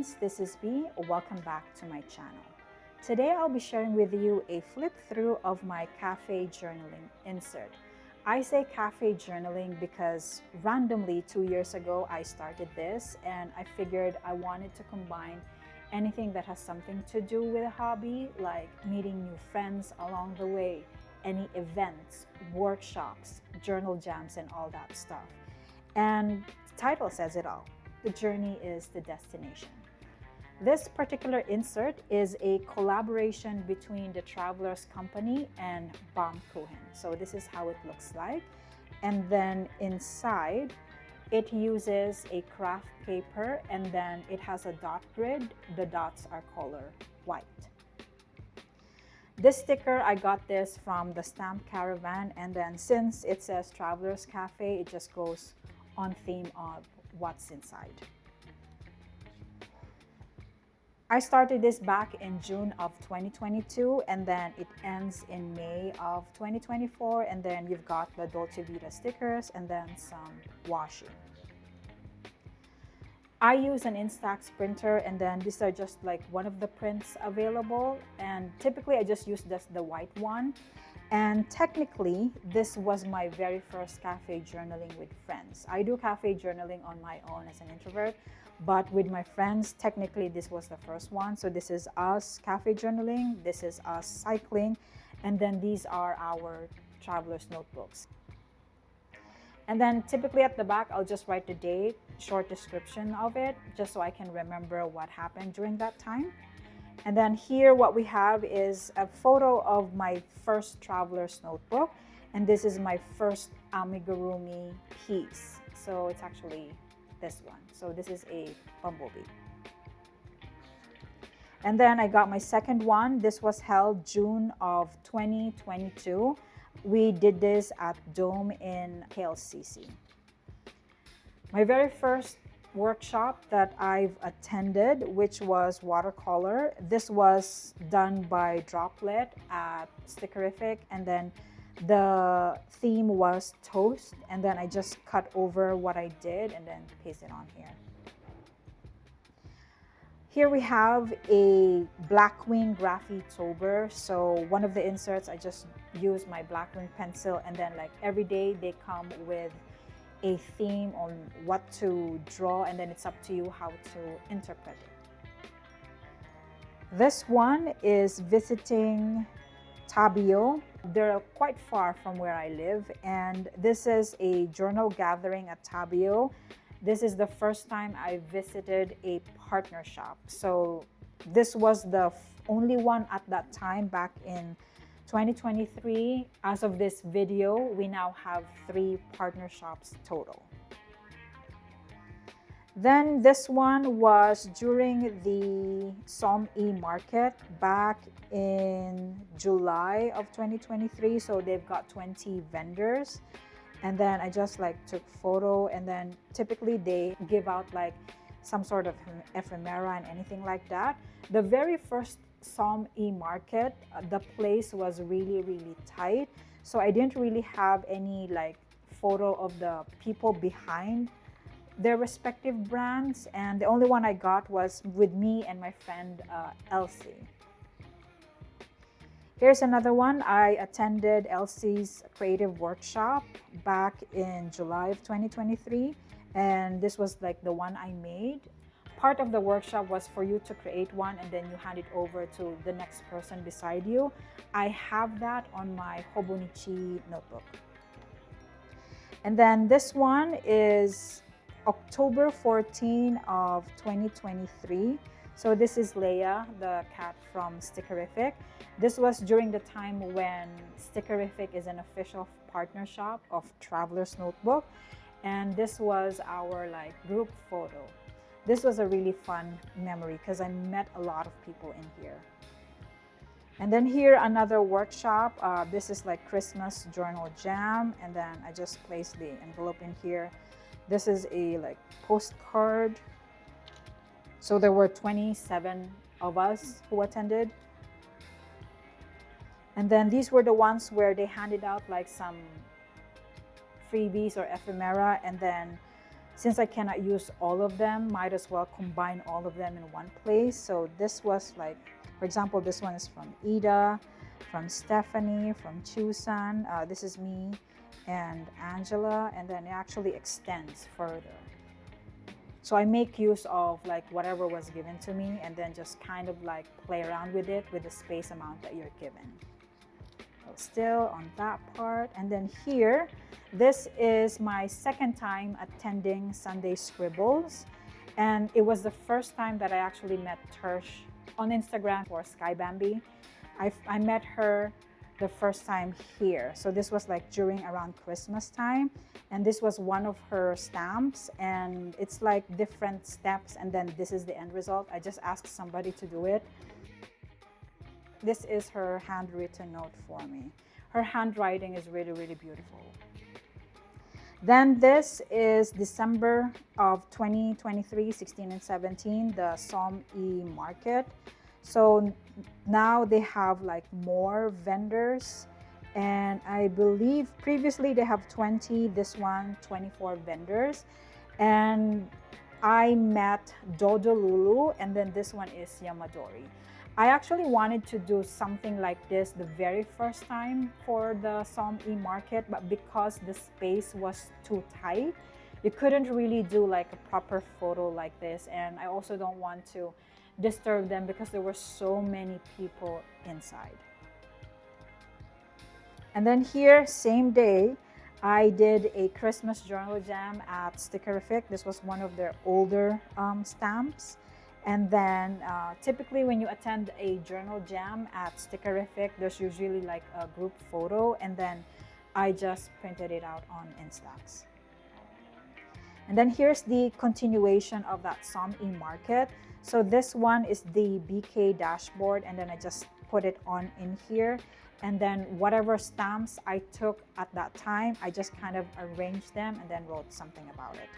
friends, this is B. Welcome back to my channel. Today I'll be sharing with you a flip through of my cafe journaling insert. I say cafe journaling because randomly 2 years ago I started this and I figured I wanted to combine anything that has something to do with a hobby, like meeting new friends along the way, any events, workshops, journal jams, and all that stuff. And the title says it all. The journey is the destination. This particular insert is a collaboration between the Traveler's Company and Baumkuchen. So this is how it looks like. And then inside, it uses a craft paper and then it has a dot grid. The dots are color white. This sticker, I got this from the Stamp Caravan, and then since it says Traveler's Cafe, it just goes on theme of what's inside. I started this back in June of 2022 and then it ends in May of 2024, and then you've got the Dolce Vita stickers and then some washi. I use an Instax printer, and then these are just like one of the prints available, and typically I just use just the white one. And technically, this was my very first cafe journaling with friends. I do cafe journaling on my own as an introvert, but with my friends, technically this was the first one. So this is us cafe journaling, this is us cycling, and then these are our traveler's notebooks. And then typically at the back, I'll just write the date, short description of it, just so I can remember what happened during that time. And then here what we have is a photo of my first traveler's notebook. And this is my first amigurumi piece. So it's actually this one. So this is a bumblebee. And then I got my second one. This was held June of 2022. We did this at Dome in KLCC. My very first workshop that I've attended, which was watercolor. This was done by Droplet at Stickerific, and then the theme was toast, and then I just cut over what I did and then paste it on here. Here we have a Blackwing Graphitober. So one of the inserts, I just use my Blackwing pencil, and then like every day they come with a theme on what to draw, and then it's up to you how to interpret it. This one is visiting Tabio. They're quite far from where I live, and this is a journal gathering at Tabio. This is the first time I visited a partner shop. So this was the only one at that time back in 2023. As of this video, we now have 3 partner shops total. Then this one was during the Som-E market back in July of 2023. So they've got 20 vendors. And then I just like took photo, and then typically they give out like some sort of ephemera and anything like that. The very first Som-E market, the place was really tight, so I didn't really have any like photo of the people behind their respective brands, and the only one I got was with me and my friend Elsie. Here's another one. I attended Elsie's creative workshop back in July of 2023, and this was like the one I made. Part of the workshop was for you to create one and then you hand it over to the next person beside you. I have that on my Hobonichi notebook. And then this one is October 14 of 2023. So this is Leia, the cat from Stickerific. This was during the time when Stickerific is an official partner shop of Traveler's Notebook, and this was our like group photo. This was a really fun memory because I met a lot of people in here. And then here another workshop. This is like Christmas journal jam, and then I just placed the envelope in here. This is a like postcard. So there were 27 of us who attended. And then these were the ones where they handed out like some freebies or ephemera, and then since I cannot use all of them, might as well combine all of them in one place. So this was like, for example, this one is from Ida, from Stephanie, from Chusan. This is me and Angela, and then it actually extends further. So I make use of like whatever was given to me and then just kind of like play around with it with the space amount that you're given. So still on that part. And then here, this is my second time attending Sunday Scribbles. And it was the first time that I actually met Tersh on Instagram for Sky Bambi. I met her the first time here. So this was like during around Christmas time. And this was one of her stamps. And it's like different steps. And then this is the end result. I just asked somebody to do it. This is her handwritten note for me. Her handwriting is really, really beautiful. Then this is December of 2023, 16 and 17, the Psalm E Market. So now they have like more vendors, and I believe previously they have 20, this one 24 vendors. And I met Dodolulu, and then this one is Yamadori. I actually wanted to do something like this the very first time for the Psalm E Market, but because the space was too tight, you couldn't really do like a proper photo like this. And I also don't want to disturb them because there were so many people inside. And then here, same day, I did a Christmas journal jam at Stickerific. This was one of their older stamps. And then typically when you attend a journal jam at Stickerific, there's usually like a group photo, and then I just printed it out on Instax. And then here's the continuation of that Psalm E Market. So this one is the BK dashboard, and then I just put it on in here. And then whatever stamps I took at that time, I just kind of arranged them and then wrote something about it.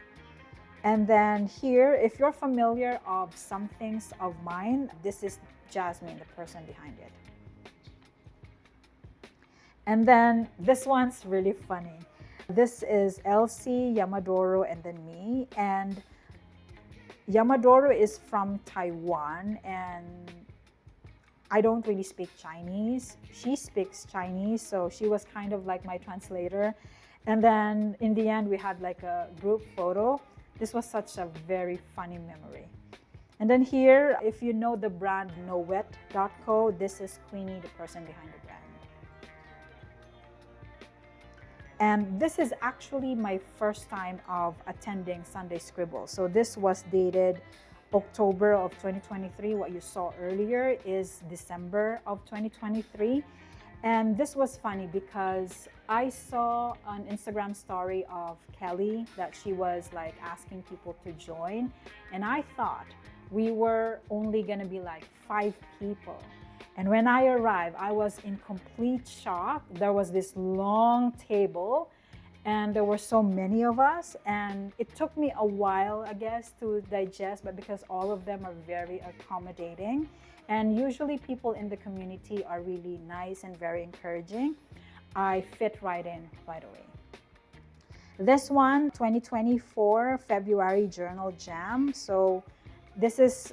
And then here, if you're familiar of some things of mine, this is Jasmine, the person behind it. And then this one's really funny. This is Elsie, Yamadoro, and then me. And Yamadoro is from Taiwan, and I don't really speak Chinese. She speaks Chinese, so she was kind of like my translator. And then in the end, we had like a group photo. This was such a very funny memory. And then here, if you know the brand Nowet.co, this is Queenie, the person behind the brand. And this is actually my first time of attending Sunday Scribble. So this was dated October of 2023. What you saw earlier is December of 2023. And this was funny because I saw an Instagram story of Kelly that she was like asking people to join. And I thought we were only gonna be like 5 people. And when I arrived, I was in complete shock. There was this long table and there were so many of us, and it took me a while, I guess, to digest, but because all of them are very accommodating, and usually people in the community are really nice and very encouraging, I fit right in right away. This one, 2024 February Journal Jam. So this is,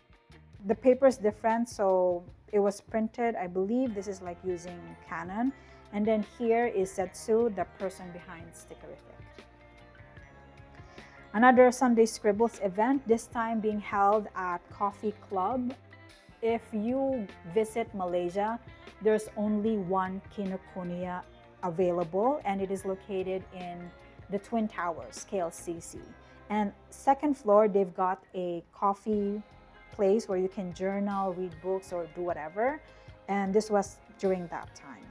the paper is different, so it was printed, I believe this is like using Canon. And then here is Setsu, the person behind Stickerific. Another Sunday Scribbles event, this time being held at Coffee Club. If you visit Malaysia, there's only one Kinokuniya available, and it is located in the Twin Towers, KLCC. And second floor, they've got a coffee place where you can journal, read books, or do whatever. And this was during that time.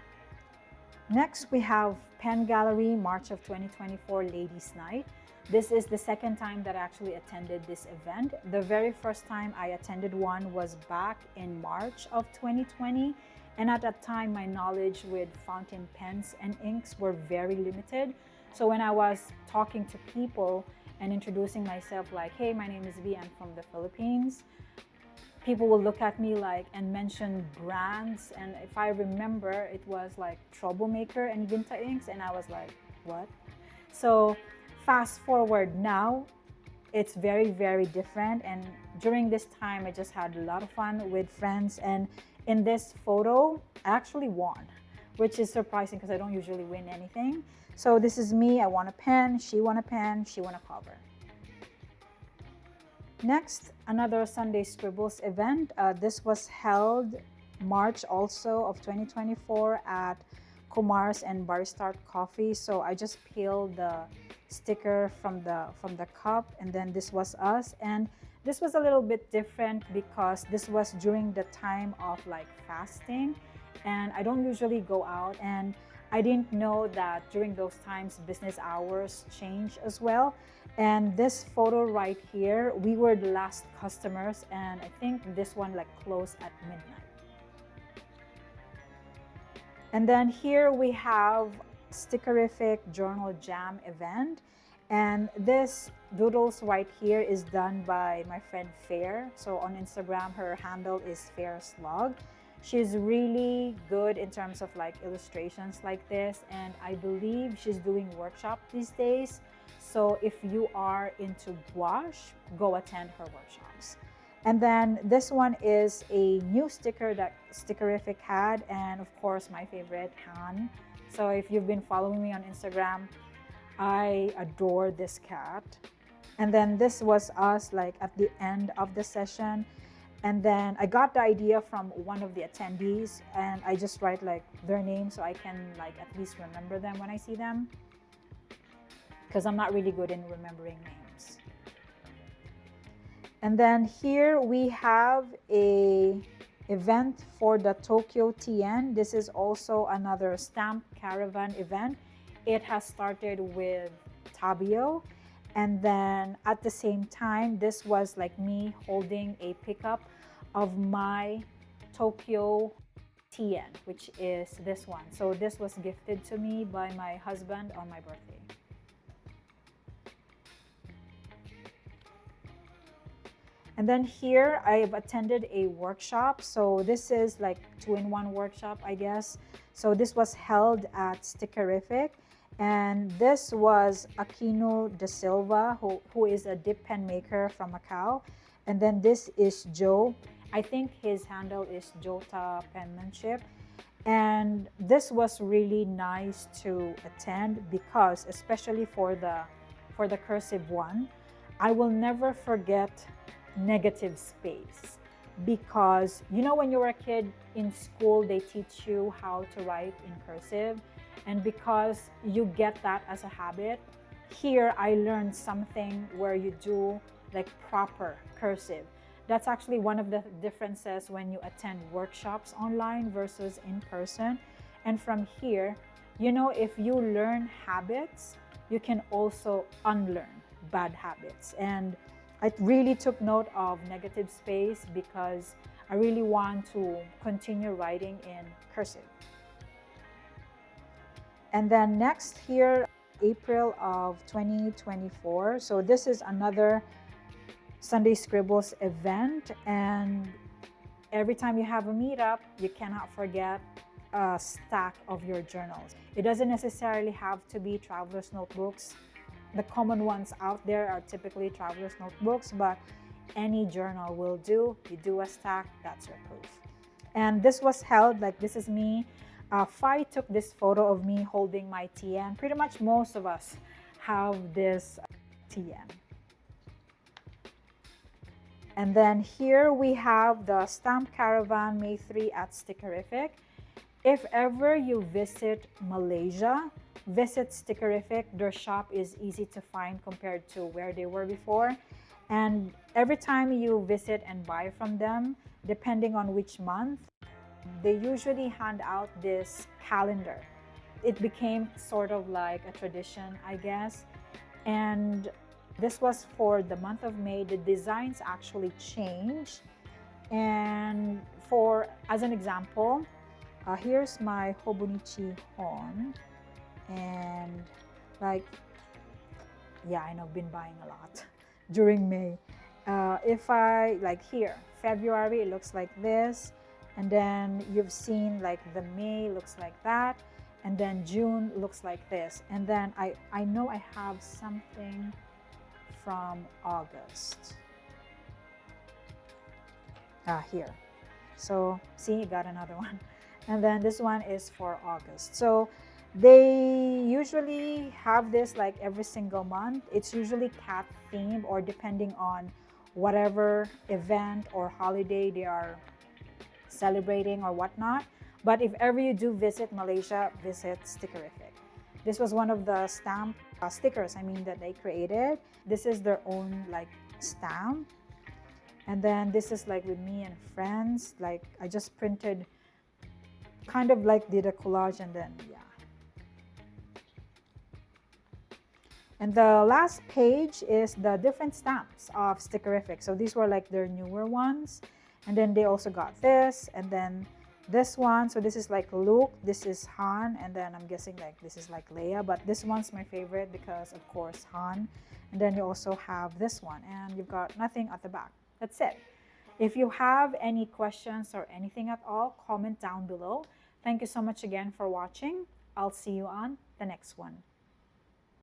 Next, we have Pen Gallery, March of 2024 Ladies Night. This is the second time that I actually attended this event. The very first time I attended one was back in March of 2020. And at that time, my knowledge with fountain pens and inks were very limited. So when I was talking to people and introducing myself like, hey, my name is V, I'm from the Philippines, people will look at me like and mention brands. And if I remember, it was like Troublemaker and Vinta Inks. And I was like, what? So fast forward now, It's very, very different. And during this time, I just had a lot of fun with friends. And in this photo, I actually won, which is surprising because I don't usually win anything. So this is me. I won a pen. She won a pen. She won a cover. Next, another Sunday Scribbles event. This was held March also of 2024 at Kumar's and Baristart Coffee. So I just peeled the sticker from the cup, and then this was us. And this was a little bit different because this was during the time of like fasting, and I don't usually go out, and I didn't know that during those times business hours change as well. And this photo right here, we were the last customers, and I think this one like closed at midnight. And then here we have Stickerific Journal Jam event. And this doodles right here is done by my friend Fair. So on Instagram, her handle is Fair Slug. She's really good in terms of like illustrations like this. And I believe she's doing workshop these days. So if you are into gouache, go attend her workshops. And then this one is a new sticker that Stickerific had, and of course my favorite, Han. So if you've been following me on Instagram, I adore this cat. And then this was us like at the end of the session. And then I got the idea from one of the attendees, and I just write like their name so I can like at least remember them when I see them, because I'm not really good in remembering names. And then here we have a event for the Tokyo TN. This is also another stamp caravan event. It has started with Tabio, and then at the same time, this was like me holding a pickup of my Tokyo TN, which is this one. So this was gifted to me by my husband on my birthday. And then here I've attended a workshop. So this is like 2-in-1 workshop, I guess. So this was held at Stickerific. And this was Aquino De Silva, who is a dip pen maker from Macau. And then this is Joe. I think his handle is Jota Penmanship. And this was really nice to attend because, especially for the cursive one, I will never forget negative space, because you know when you were a kid in school they teach you how to write in cursive, and because you get that as a habit, here I learned something where you do like proper cursive. That's actually one of the differences when you attend workshops online versus in person. And from here, you know, if you learn habits, you can also unlearn bad habits. And I really took note of negative space because I really want to continue writing in cursive. And then next here, April of 2024. So this is another Sunday Scribbles event. And every time you have a meetup, you cannot forget a stack of your journals. It doesn't necessarily have to be traveler's notebooks. The common ones out there are typically traveler's notebooks, but any journal will do. You do a stack, that's your proof. And this was held, like this is me. Fai took this photo of me holding my TN. Pretty much most of us have this TN. And then here we have the Stamp Caravan May 3 at Stickerific. If ever you visit Malaysia, visit Stickerific. Their shop is easy to find compared to where they were before. And every time you visit and buy from them, depending on which month, they usually hand out this calendar. It became sort of like a tradition, I guess. And this was for the month of May. The designs actually changed. And as an example, here's my Hobonichi Hon. And like, yeah, I know, been buying a lot during May. If I, like here, February, it looks like this. And then you've seen like the May looks like that. And then June looks like this. And then I know I have something from August. Here. So see, you got another one. And then this one is for August. So they usually have this like every single month. It's usually cat themed, or depending on whatever event or holiday they are celebrating or whatnot. But if ever you do visit Malaysia, visit Stickerific. This was one of the stamp stickers, I mean, that they created. This is their own like stamp. And then this is like with me and friends. Like I just printed, kind of like did a collage, and then yeah. And the last page is the different stamps of Stickerific. So these were like their newer ones. And then they also got this, and then this one. So this is like Luke, this is Han, and then I'm guessing like this is like Leia, but this one's my favorite because of course Han. And then you also have this one, and you've got nothing at the back. That's it. If you have any questions or anything at all, comment down below. Thank you so much again for watching. I'll see you on the next one.